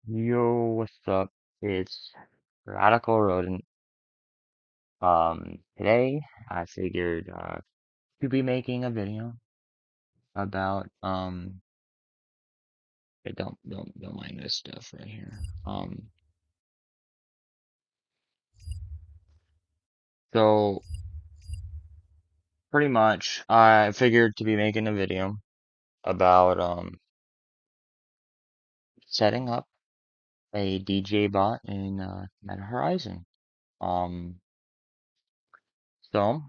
Yo, what's up? It's Radical Rodent. Today I figured to be making a video about don't mind this stuff right here. So pretty much I figured to be making a video about setting up a DJ bot in Meta Horizon. Um, so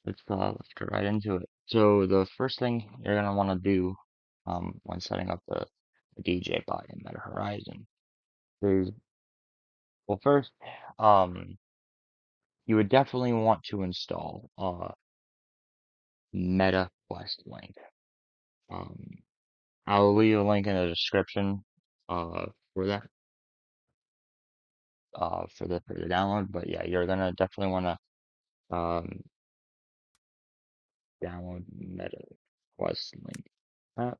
let's get right into it. So the first thing you're gonna want to do when setting up the DJ bot in Meta Horizon is, well, first you would definitely want to install Meta Quest link. Um, I'll leave a link in the description for that for the download. But yeah, you're gonna definitely want to download Meta Quest link. Uh,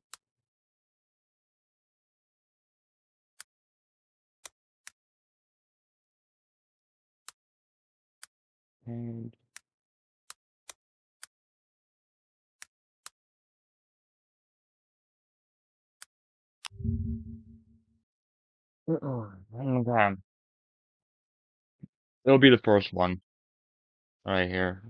and okay. It'll be the first one right here.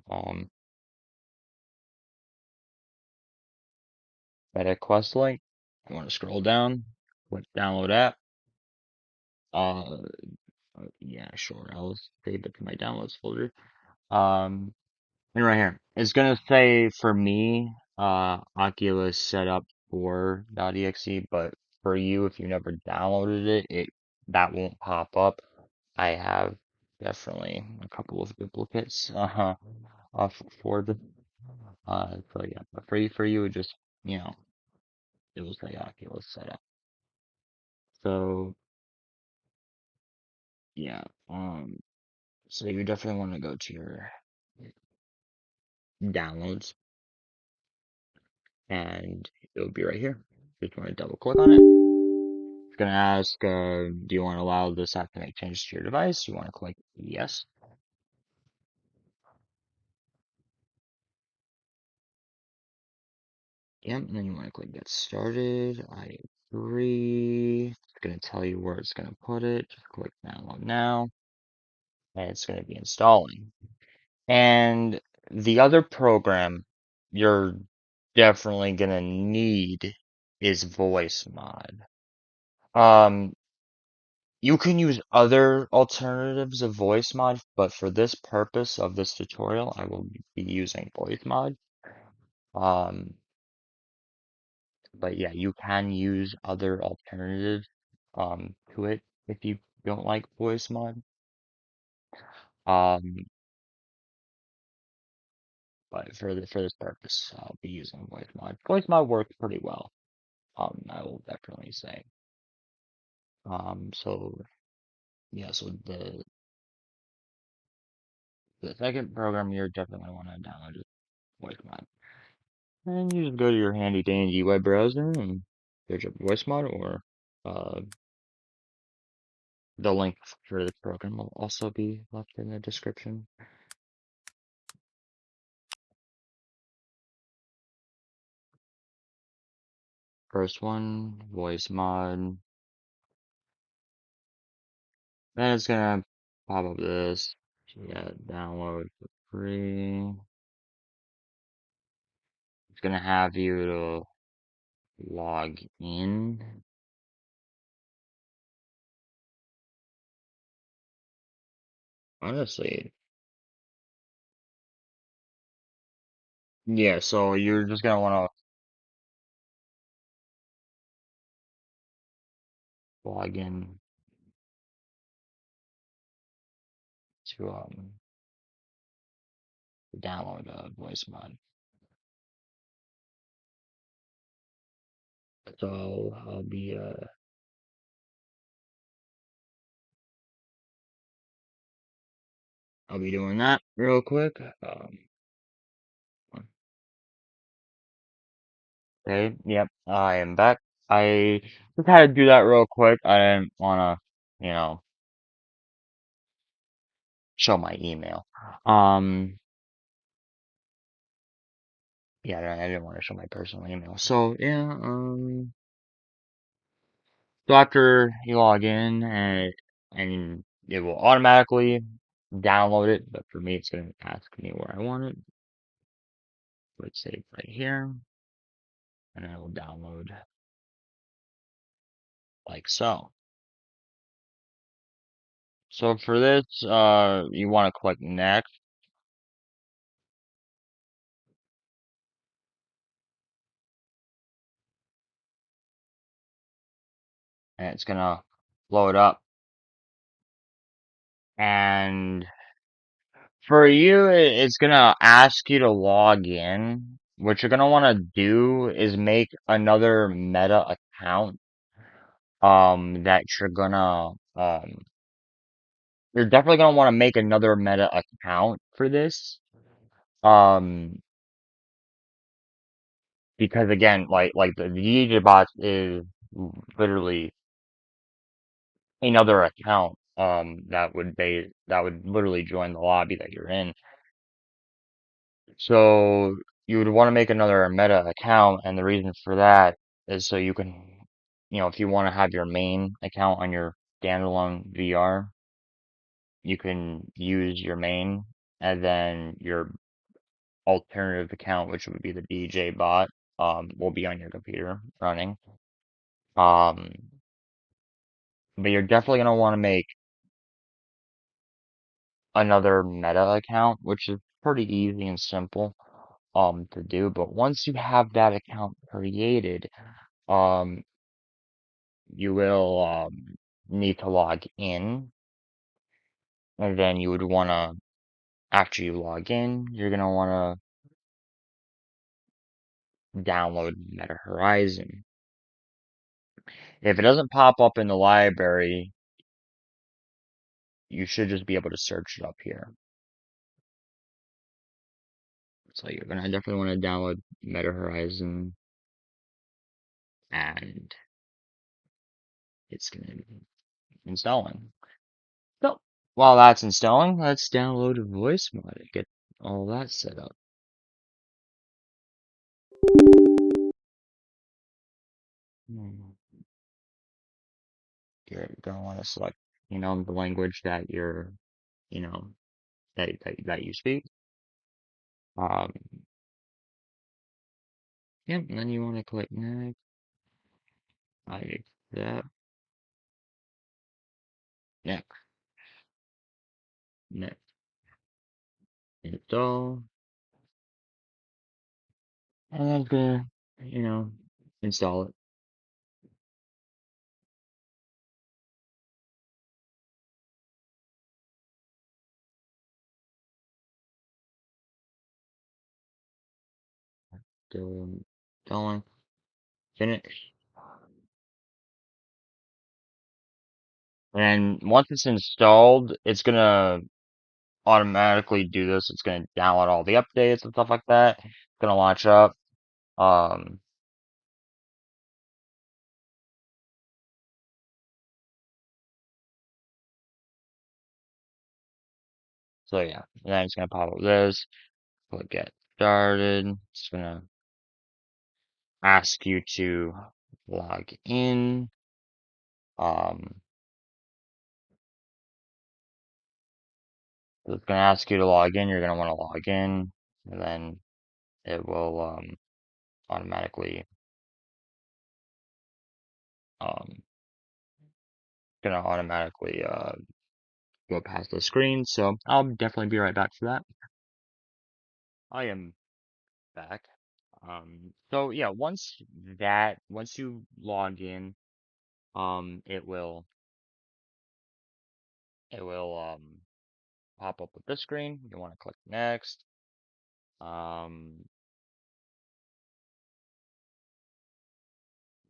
Meta Quest link. You want to scroll down, click download app. Uh, yeah, sure. I'll save it to my downloads folder. Um, and right here, it's gonna say for me, Oculus setup for .exe, but for you, if you never downloaded it, that won't pop up. I have definitely a couple of duplicates, for the, so yeah, but for you, it just, you know, it was the Oculus setup. So yeah, so you definitely want to go to your downloads, and it'll be right here. Just want to double click on it. It's gonna ask, do you want to allow this app to make changes to your device? You want to click yes. Yep, and then you want to click get started. I agree. It's gonna tell you where it's gonna put it. Just click download now, and it's gonna be installing. And the other program you're definitely gonna need is Voicemod. Um, you can use other alternatives of Voicemod, but for this purpose of this tutorial, I will be using Voicemod. Um, but yeah, you can use other alternatives to it if you don't like Voicemod. Um, but for this purpose, I'll be using Voicemod. Voicemod works pretty well. I will definitely say. So yeah, so the second program you're definitely want to download is Voicemod. And you just go to your handy dandy web browser and search up Voicemod, or uh, the link for the program will also be left in the description. First one, Voicemod. Then it's gonna pop up this. Yeah, download for free. It's gonna have you to log in. Honestly, yeah, so you're just gonna wanna log in to download Voicemod. So I'll be doing that real quick. Okay, yep, I am back. I just had to do that real quick. I didn't want to, show my email. Um, yeah, I didn't want to show my personal email. So yeah, so after you log in and it will automatically download it, but for me, it's going to ask me where I want it. Let's say right here, and it will download like so. So for this, you want to click next, and it's gonna load up. And for you, it's gonna ask you to log in. What you're gonna want to do is make another Meta account. That you're definitely gonna want to make another Meta account for this. Um, because again, like the DJ bot is literally another account that would literally join the lobby that you're in. So you would want to make another Meta account, and the reason for that is so you can, if you want to have your main account on your standalone VR, you can use your main, and then your alternative account, which would be the DJ bot, will be on your computer running. Um, but you're definitely gonna want to make another Meta account, which is pretty easy and simple to do. But once you have that account created, um you will need to log in, and then you would want to, after you log in, you're going to want to download Meta Horizon. If it doesn't pop up in the library, you should just be able to search it up here. So you're going to definitely want to download Meta Horizon, and it's going to be installing. So while that's installing, let's download Voicemod and get all that set up. Hmm. You're gonna want to select, the language that you know, that you speak. Um, yep, and then you want to click next. I accept. Next, next, install, and then it's gonna, install it. Still installing. Finish. And once it's installed, it's gonna automatically do this. It's gonna download all the updates and stuff like that. It's gonna launch up. Um, so yeah, and then it's gonna pop up this. Click get started. It's gonna ask you to log in. Um, so it's gonna ask you to log in. You're gonna want to log in, and then it will automatically um go past the screen. So I'll definitely be right back for that. I am back. So yeah, once you log in, it will pop up with this screen. You want to click next. Um,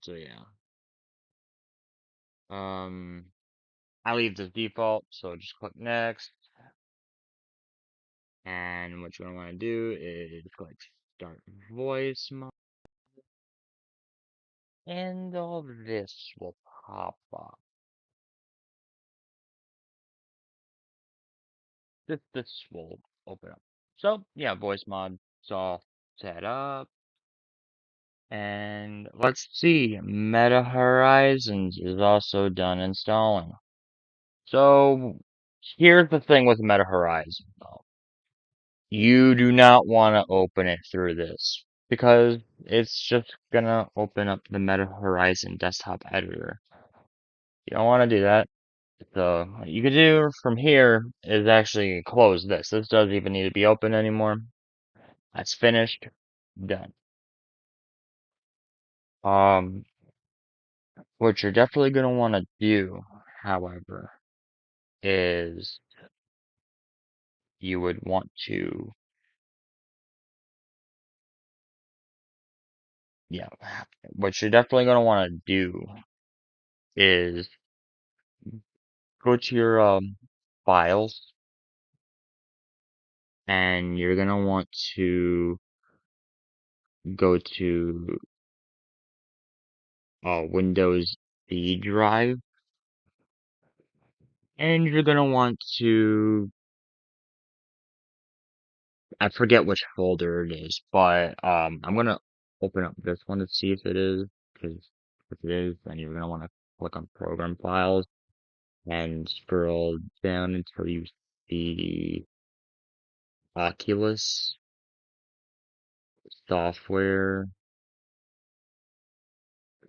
so yeah. Um, I leave this default, so just click next. And what you're gonna want to do is click start voice mode. and all this will pop up. This will open up. So yeah, voice mod is all set up. And let's see, Meta Horizons is also done installing. So here's the thing with Meta Horizon, though. You do not want to open it through this because it's just gonna open up the Meta Horizon desktop editor. You don't want to do that. So what you can do from here is actually close this. This doesn't even need to be open anymore. That's finished. Done. Um, what you're definitely gonna want to do, however, is you would want to, yeah, what you're definitely gonna want to do is go to your files, and you're gonna want to go to Windows C drive, and you're gonna want to, I forget which folder it is, but I'm gonna open up this one to see if it is, because if it is, then you're gonna want to click on Program Files and scroll down until you see Oculus software,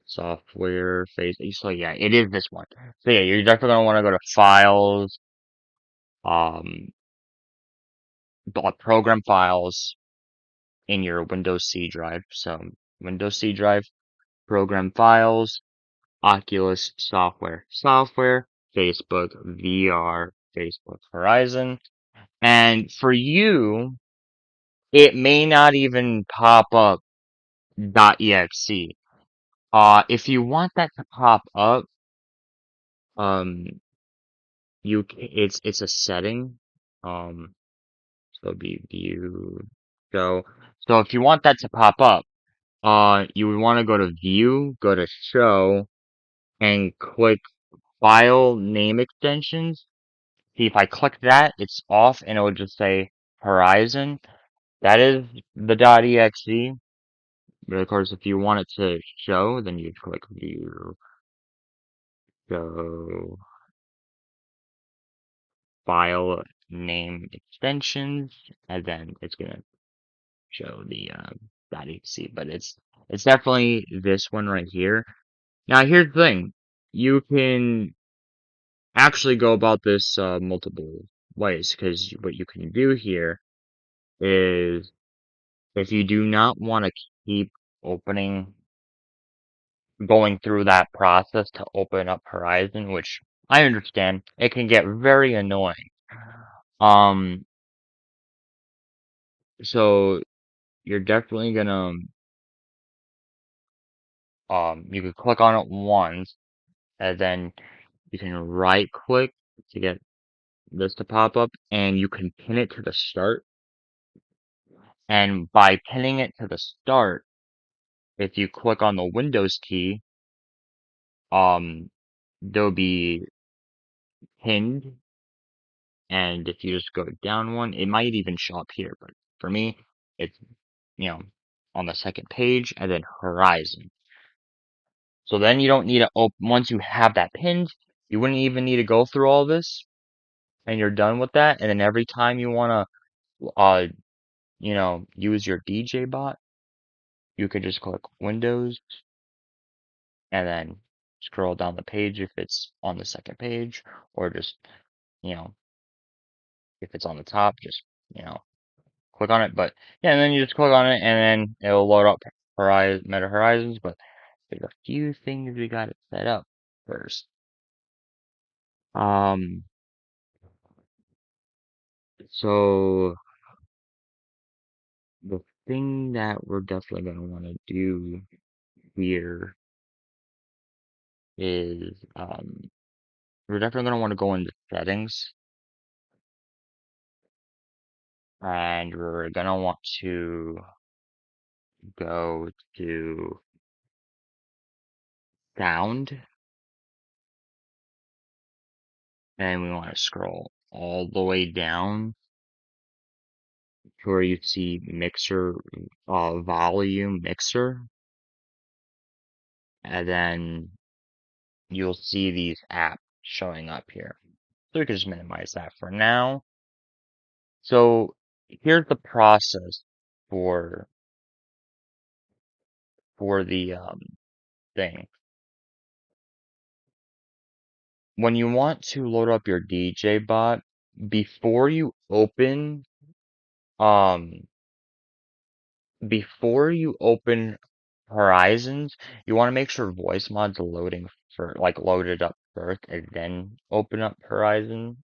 software face. So yeah, it is this one. So yeah, you're definitely gonna want to go to Files, um, Program Files in your Windows C drive. So Windows C drive, Program Files, Oculus software, Facebook, VR, Facebook Horizon. And for you, it may not even pop up .exe. If you want that to pop up, um, it's a setting. Um, so it'll be view. So, so if you want that to pop up, you would want to go to View, go to Show, and click File Name Extensions. See, if I click that, it's off, and it will just say Horizon. That is the .exe. But of course, if you want it to show, then you click View, Show, File Name Extensions, and then it's gonna show the .exe. But it's definitely this one right here. Now, here's the thing: you can actually go about this multiple ways, because what you can do here is, if you do not want to keep opening, going through that process to open up Horizon, which I understand, it can get very annoying. Um, so you're definitely gonna, you can click on it once, and then you can right click to get this to pop up, and you can pin it to the start. And by pinning it to the start, if you click on the Windows key, um, there'll be pinned, and if you just go down one, it might even show up here, but for me, it's, you know, on the second page, and then Horizon. So then you don't need to open, once you have that pinned, you wouldn't even need to go through all this, and you're done with that, and then every time you wanna, use your DJ bot, you could just click Windows, and then scroll down the page if it's on the second page, or just, you know, if it's on the top, just, click on it. But yeah, and then you just click on it, and then it'll load up Meta Horizons. But there's a few things we got to set up first. Um, so the thing that we're definitely gonna want to do here is, we're definitely gonna want to go into settings, and we're gonna want to go to sound, and we want to scroll all the way down to where you see mixer, volume mixer, and then you'll see these apps showing up here. So we can just minimize that for now. So here's the process for the thing. When you want to load up your DJ bot, before you open um before you open Horizons, you want to make sure Voicemod's loading for like loaded up first and then open up Horizon.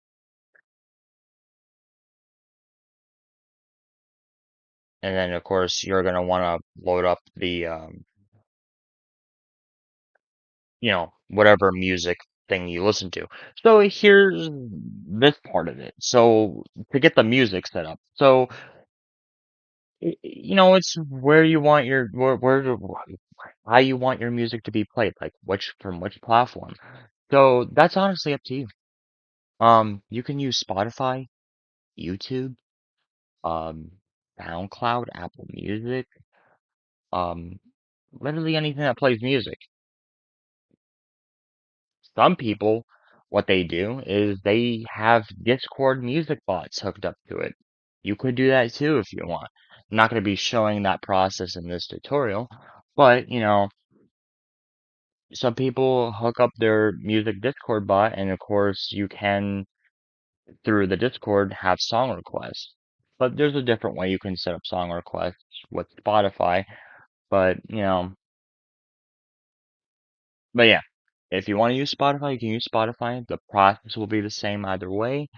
And then of course you're gonna want to load up the whatever music thing you listen to. So here's this part of it. So to get the music set up. So it's where you want your how you want your music to be played, like from which platform. So that's honestly up to you. You can use Spotify, YouTube, um, SoundCloud, Apple Music, um, literally anything that plays music. Some people, what they do is they have Discord music bots hooked up to it. You could do that too if you want. I'm not going to be showing that process in this tutorial, but some people hook up their music Discord bot, and of course you can, through the Discord, have song requests. But there's a different way you can set up song requests with Spotify, but yeah. If you want to use Spotify, you can use Spotify. The process will be the same either way.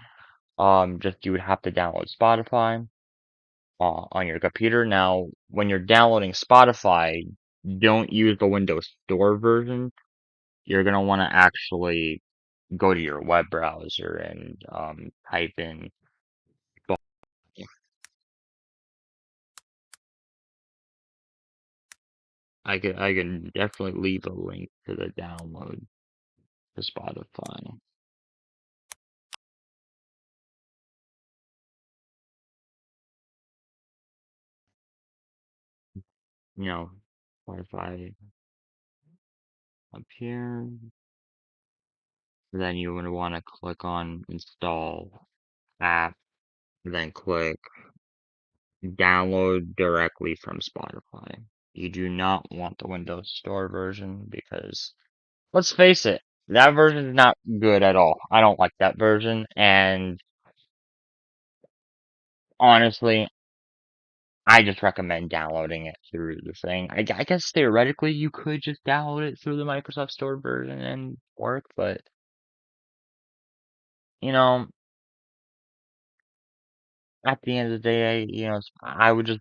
Just you would have to download Spotify on your computer. Now, when you're downloading Spotify, don't use the Windows Store version. You're gonna want to actually go to your web browser and type in. I can definitely leave a link to the download to Spotify. You know, Spotify up here. Then you would want to click on install app, then click download directly from Spotify. You do not want the Windows Store version because, let's face it, that version is not good at all. I don't like that version, and honestly, I just recommend downloading it through the thing. I guess theoretically you could just download it through the Microsoft Store version and work, but you know, at the end of the day, I would just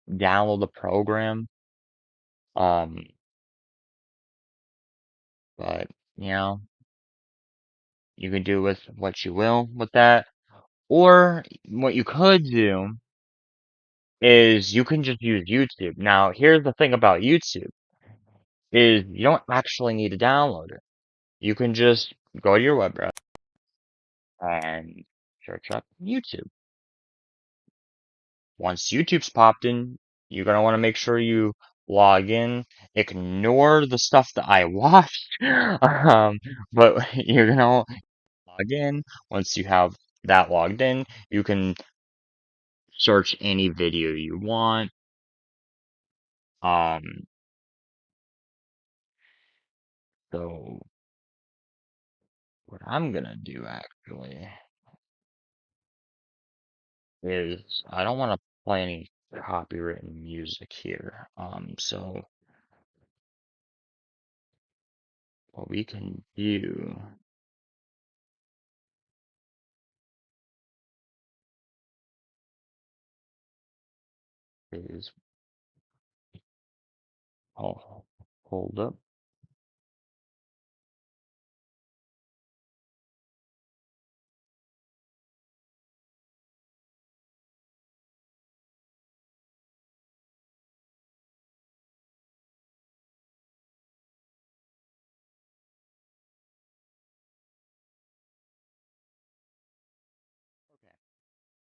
download the program. Um, but you know, you can do with what you will with that. Or what you could do is you can just use YouTube. Now, here's the thing about YouTube is you don't actually need to download it. You can just go to your web browser and search up YouTube. Once YouTube's popped in, you're gonna want to make sure you log in. Ignore the stuff that I watched, but you're gonna log in. Once you have that logged in, you can search any video you want. Um, so what I'm gonna do actually is I don't want to play any copywritten music here. So what we can do is, oh, hold up.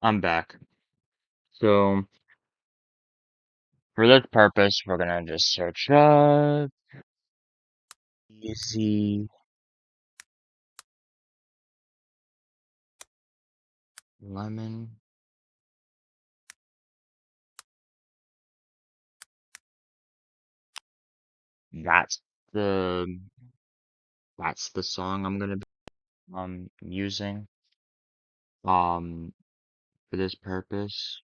I'm back. So for this purpose, we're gonna just search up easy lemon. That's the that's the song I'm gonna be using for this purpose.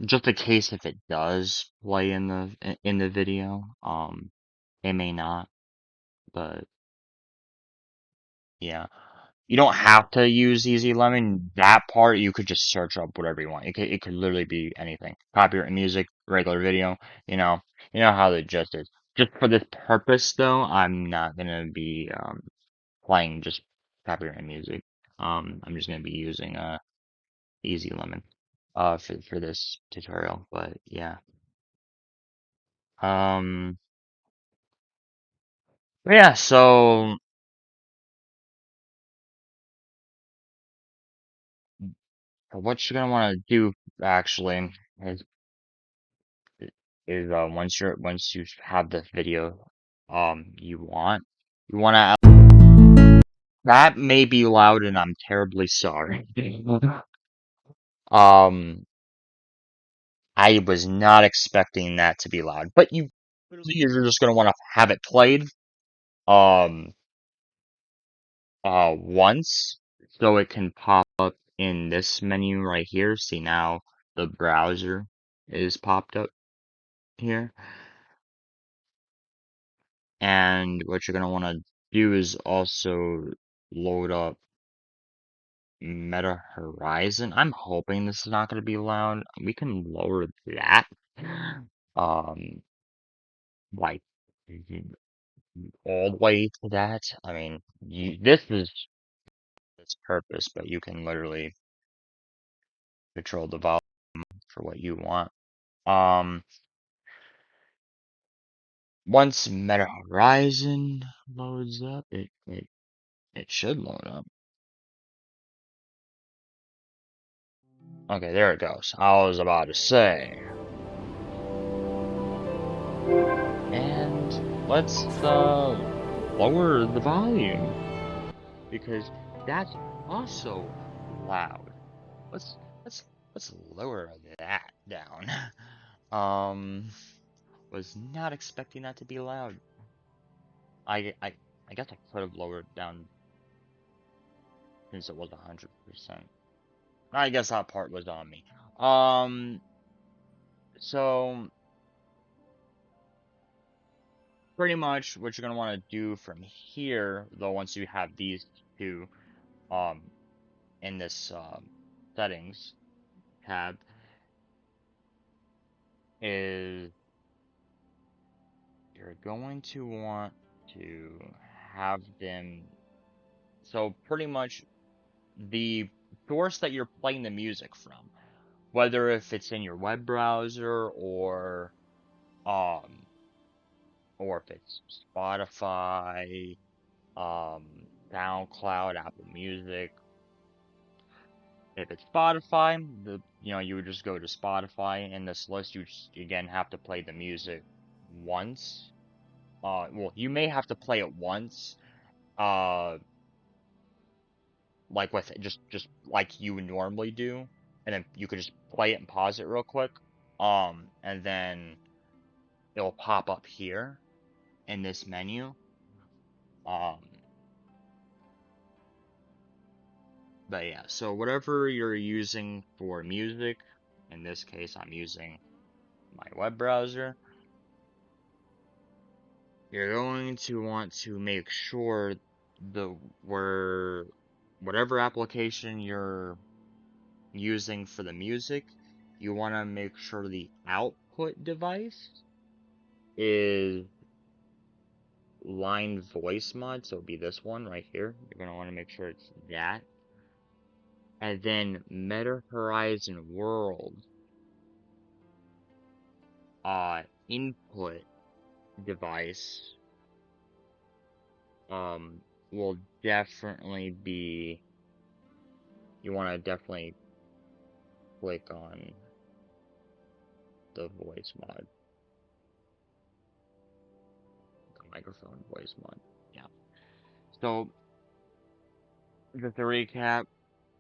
Just in case if it does play in the video, it may not, but yeah. You don't have to use Easy Lemon. That part you could just search up whatever you want. It could literally be anything. Copyright music, regular video, you know. You know how the gist is. Just for this purpose though, I'm not gonna be playing just copyright music. I'm just gonna be using Easy Lemon for this tutorial. But yeah. Um but yeah, so what you're gonna wanna do actually is once you have the video you wanna that may be loud and I'm terribly sorry. Um I was not expecting that to be loud, but you're just gonna wanna have it played um once so it can pop up in this menu right here. See now the browser is popped up here. And what you're gonna wanna do is also load up Meta Horizon. I'm hoping this is not going to be loud. We can lower that. Um, like all the way to that. I mean, this is its purpose, but you can literally control the volume for what you want. Um, once Meta Horizon loads up, it should load up. Okay, there it goes. I was about to say. And let's lower the volume because that's also loud. Let's let's let's lower that down. Um, was not expecting that to be loud. I I I guess I could have lowered it down since it was 100%. I guess that part was on me. Um, so pretty much what you're gonna want to do from here, though, once you have these two um in this settings tab, is you're going to want to have them. So pretty much the source that you're playing the music from, whether if it's in your web browser um or if it's Spotify, SoundCloud, Apple Music. If it's Spotify, you would just go to Spotify. In this list, you just again have to play the music once. Well, you may have to play it once, uh, like with just like you would normally do, and then you could just play it and pause it real quick. And then it'll pop up here in this menu. Um, but yeah, so whatever you're using for music, in this case, I'm using my web browser. You're going to want to make sure where whatever application you're using for the music, you want to make sure the output device is line Voicemod, so it'll be this one right here. You're going to want to make sure it's that. And then Meta Horizon World input device um will definitely be, you want to definitely click on the voice mod, the microphone voice mod. Yeah. So just to recap,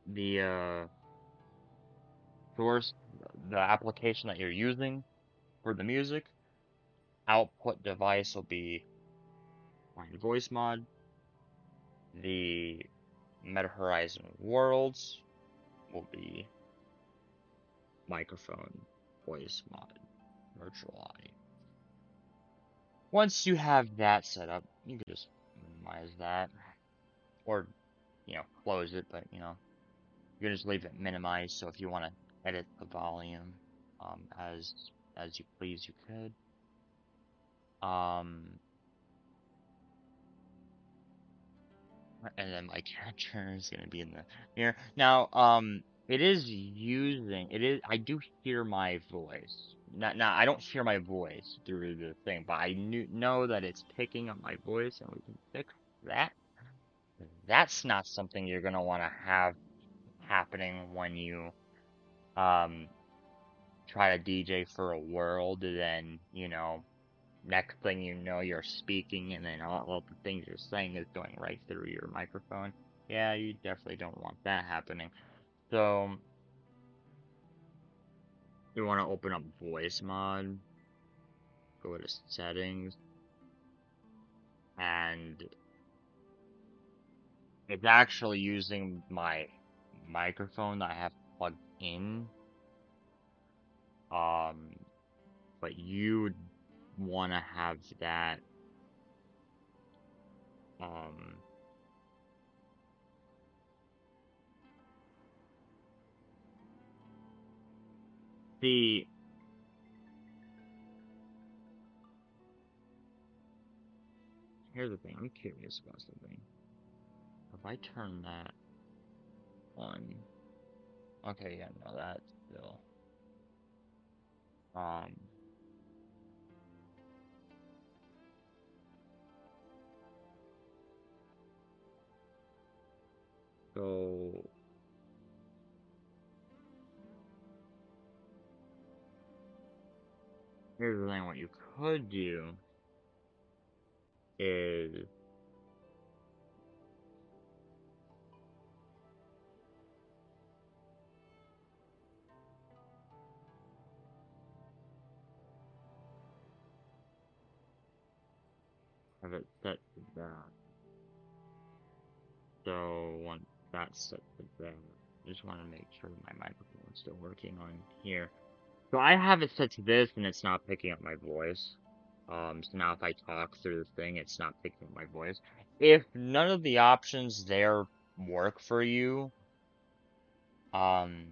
the source, the application that you're using for the music, output device will be my voice mod. The Meta Horizon Worlds will be microphone voice mod virtual audio. Once you have that set up, you can just minimize that or, close it, but, you can just leave it minimized. So if you want to edit the volume, as you please, you could. Um, and then my character is gonna be in the mirror. Now, I do hear my voice. Not, I don't hear my voice through the thing, but I know that it's picking up my voice, and we can fix that. That's not something you're gonna want to have happening when you um try to DJ for a world, and then, next thing you know, you're speaking, and then all the things you're saying is going right through your microphone. Yeah, you definitely don't want that happening. So, you want to open up Voicemod, go to Settings, and it's actually using my microphone that I have plugged in. Um, but you would want to have that, um, see, here's the thing, I'm curious about something. If I turn that on, okay, yeah, no, that's still, um, so, here's the thing, what you could do is, have it set to that. So, once that's set to that, I just want to make sure my microphone is still working on here. So I have it set to this, and it's not picking up my voice. So now if I talk through the thing, it's not picking up my voice. If none of the options there work for you, um,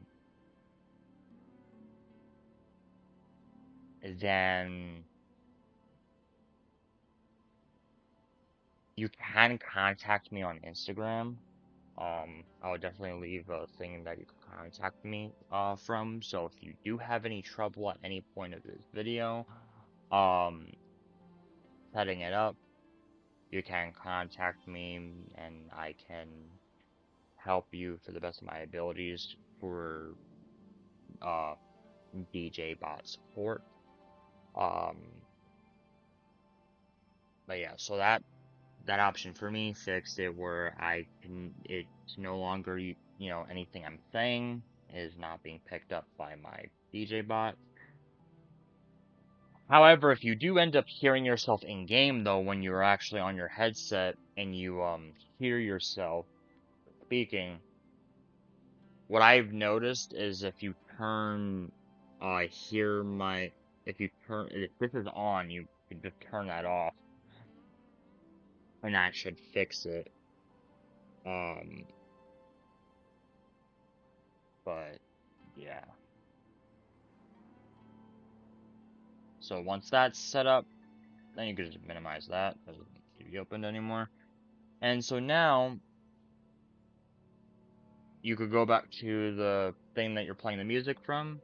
then you can contact me on Instagram. I would definitely leave a thing that you can contact me from. So if you do have any trouble at any point of this video, um, setting it up, you can contact me, and I can help you for the best of my abilities for uh DJ bot support. Um, but yeah, so that option for me fixed it where it's no longer, anything I'm saying is not being picked up by my DJ bot. However, if you do end up hearing yourself in game though, when you're actually on your headset and you hear yourself speaking, what I've noticed is if you turn hear my if this is on, you can just turn that off, and that should fix it. Um, but yeah. So once that's set up, then you can just minimize that because it doesn't need to be opened anymore. And so now you could go back to the thing that you're playing the music from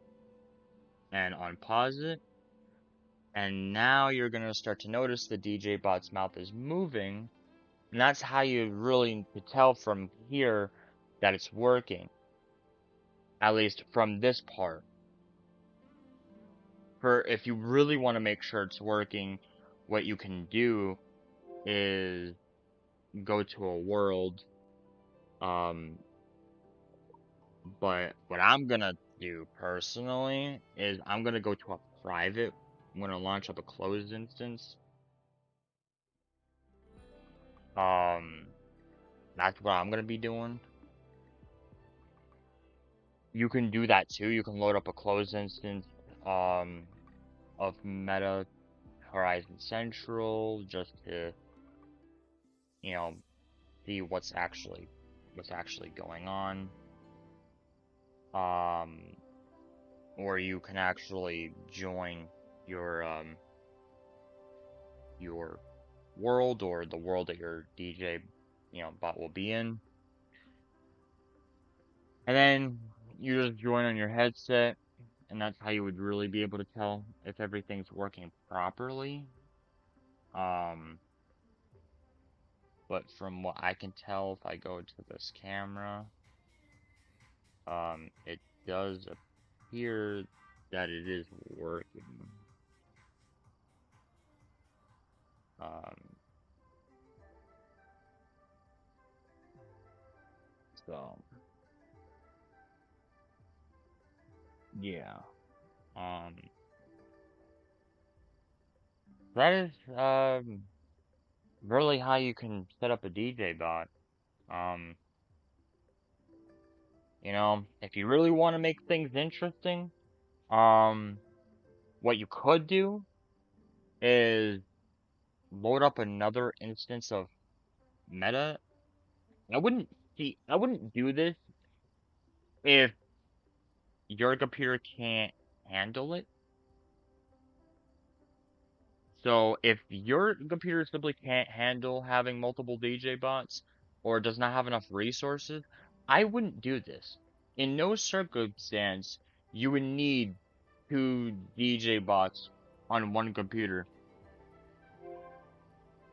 and unpause it. And now you're gonna start to notice the DJ bot's mouth is moving. And that's how you really could tell from here that it's working. at least from this part. For if you really want to make sure it's working, what you can do is go to a world. But what I'm gonna do personally is I'm gonna go to a private. I'm gonna launch up a closed instance. Um, that's what I'm gonna be doing. You can do that too. You can load up a closed instance um of Meta Horizon Central just to, you know, see what's actually going on. Um, or you can actually join your world or the world that your DJ, bot will be in. And then you just join on your headset, and that's how you would really be able to tell if everything's working properly. Um, but from what I can tell, if I go to this camera, it does appear that it is working. Um, so yeah. Um, that is really how you can set up a DJ bot. Um, if you really want to make things interesting, um, what you could do is load up another instance of Meta. I wouldn't do this if your computer can't handle it. So if your computer simply can't handle having multiple DJ bots or does not have enough resources, I wouldn't do this. In no circumstance you would need two DJ bots on one computer.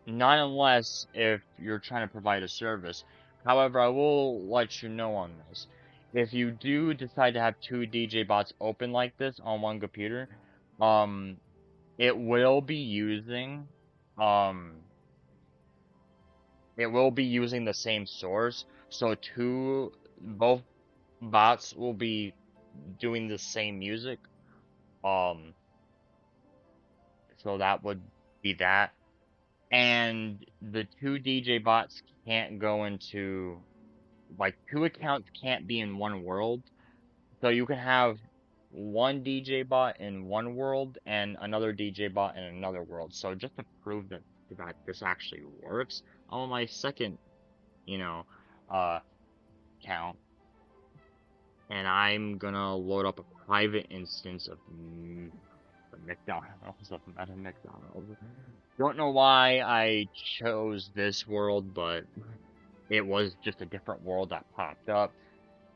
Not unless if you're trying to provide a service. However, I will let you know on this. If you do decide to have two DJ bots open like this on one computer, um, it will be using, um, it will be using the same source. So both bots will be doing the same music. Um, so that would be that. And the two DJ bots can't go into, like, two accounts can't be in one world. So you can have one DJ bot in one world and another DJ bot in another world. So just to prove that this actually works, on my second, you know, uh, account, and I'm gonna load up a private instance of the McDonald's of Meta McDonald's. Don't know why I chose this world, but it was just a different world that popped up.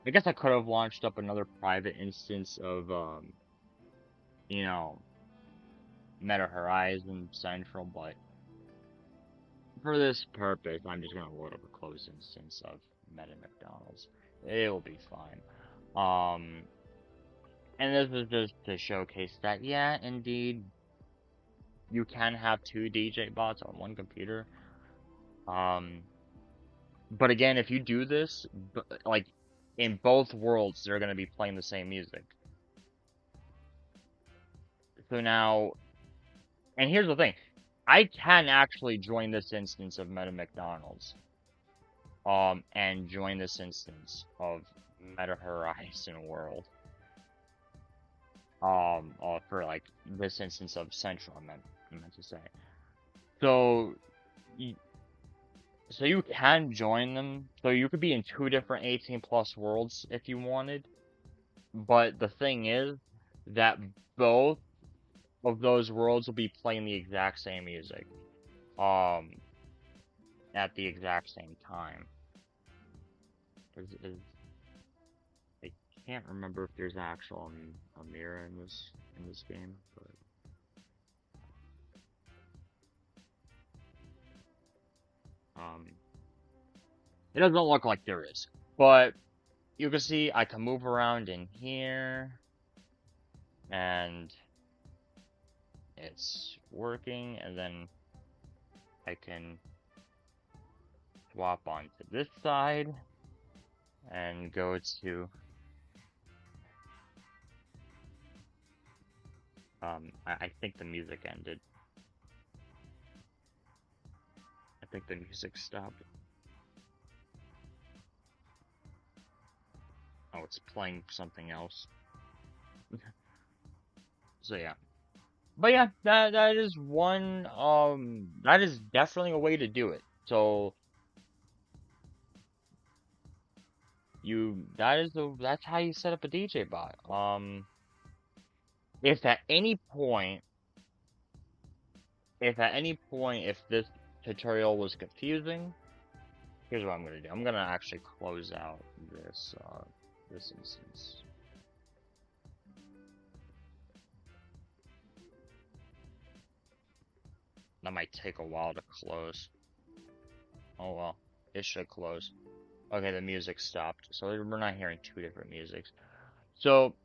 I guess I could have launched up another private instance of, you know, Meta Horizon Central, but for this purpose, I'm just gonna load up a closed instance of Meta McDonald's. It'll be fine. And this is just to showcase that, yeah, indeed, you can have two DJ bots on one computer. But again, if you do this, like, in both worlds, they're gonna be playing the same music. So now, and here's the thing, I can actually join this instance of Meta McDonald's, and join this instance of Meta Horizon World, for like this instance of Central, I meant to say. So, so you can join them. So you could be in two different 18+ worlds if you wanted. But the thing is that both of those worlds will be playing the exact same music, um, at the exact same time. I can't remember if there's actual a mirror in this game, but it doesn't look like there is. But you can see I can move around in here, and it's working, and then I can swap onto this side and go to I think the music ended. I think the music stopped. Oh, it's playing something else. So yeah. But yeah, that is one that is definitely a way to do it. So that's how you set up a DJ bot. If at any point if this tutorial was confusing, here's what I'm gonna do. I'm gonna actually close out this instance. That might take a while to close. Oh well, it should close. Okay, the music stopped, so we're not hearing two different musics. So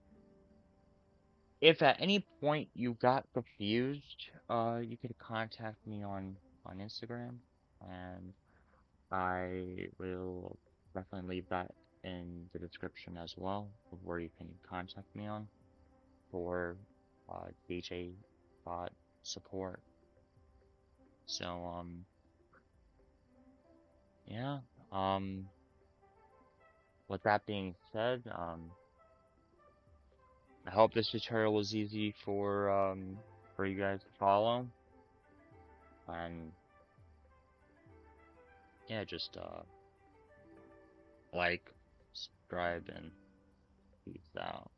if at any point you got confused, you could contact me on Instagram, and I will definitely leave that in the description as well of where you can contact me on for DJ bot support. So yeah, um with that being said, I hope this tutorial was easy for you guys to follow, and yeah, just like, subscribe, and peace out.